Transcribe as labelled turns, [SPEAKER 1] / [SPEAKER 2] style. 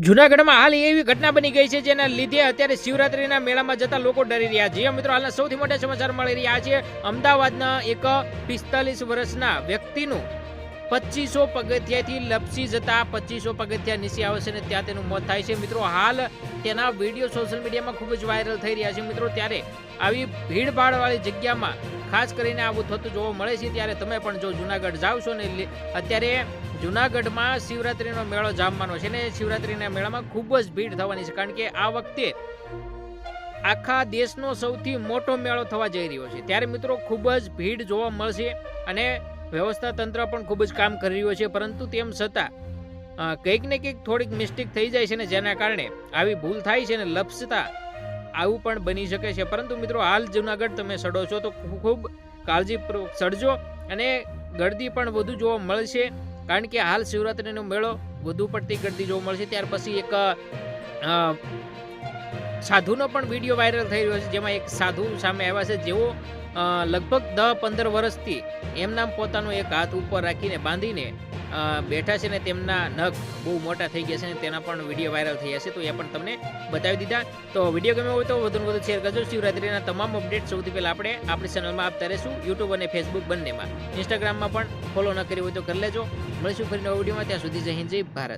[SPEAKER 1] જૂનાગઢમાં હાલ એવી ઘટના બની ગઈ છે જેના લીધે અત્યારે શિવરાત્રીના મેળામાં જતા લોકો ડરી રહ્યા છે. મિત્રો, હાલના સૌથી મોટા સમાચાર મળી રહ્યા છે. અમદાવાદના એક 45 વર્ષના વ્યક્તિનું 2500 પગથિયાથી લપસી જતા 2500 પગથિયા નીચે આવે છે અને ત્યાં તેનું મોત થાય છે. મિત્રો, હાલ તેના વિડીયો સોશિયલ મીડિયામાં ખૂબ જ વાયરલ થઈ રહ્યા છે. મિત્રો, ત્યારે આવી ભીડભાડવાળી જગ્યામાં ખાસ કરીને આવું થતું જોવા મળે છે. ત્યારે તમે પણ જો જૂનાગઢ જાવ છો ને, અત્યારે જૂનાગઢમાં શિવરાત્રીનો મેળો જામવાનો છે ને શિવરાત્રીના મેળામાં ખૂબ જ ભીડ થવાની છે, કારણ કે આ વખતે આખા દેશનો સૌથી મોટો મેળો થવા જઈ રહ્યો છે. ત્યારે મિત્રો, ખૂબ જ ભીડ જોવા મળશે અને વ્યવસ્થા તંત્ર પણ ખૂબ જ કામ કરી રહ્યું છે, પરંતુ તેમ છતાં કંઈક ને કંઈક થોડીક મિસ્ટેક થઈ જાય છે ને જેના કારણે આવી ભૂલ થાય છે ને લપસતા આવું પણ બની શકે છે. પરંતુ મિત્રો, હાલ જૂનાગઢ તમે સડો છો તો ખૂબ કાળજીપૂર્વક સડજો અને ગળદી પણ વધુ જોવા મળશે, કારણ કે હાલ શિવરાત્રીનો મેળો વધુ પડતી ગળદી જોવા મળશે. ત્યાર પછી એક સાધુનો પણ વિડીયો વાયરલ થઈ રહ્યો છે, જેમાં એક સાધુ સામે આવ્યા છે જેઓ લગભગ 10-15 વર્ષથી એમના પોતાનો એક હાથ ઉપર રાખીને બાંધીને બેઠા છે ને તેમના નખ બહુ મોટા થઈ ગયા છે ને તેના પણ વિડીયો વાયરલ થયા છે, તો એ પણ તમને બતાવી દીધા. તો વિડીયો ગમ્યો હોય તો વધુ વધુ શેર કરજો. શિવરાત્રીના તમામ અપડેટ સૌથી પહેલા આપણે આપણી ચેનલમાં આપતા રહીશું, યુટ્યુબ અને ફેસબુક બંનેમાં. ઇન્સ્ટાગ્રામમાં પણ ફોલો ન કરી હોય તો કરી લેજો. મળીશું ફરી નવા વિડીયોમાં. ત્યાં સુધી જય હિન્દ, જય ભારત.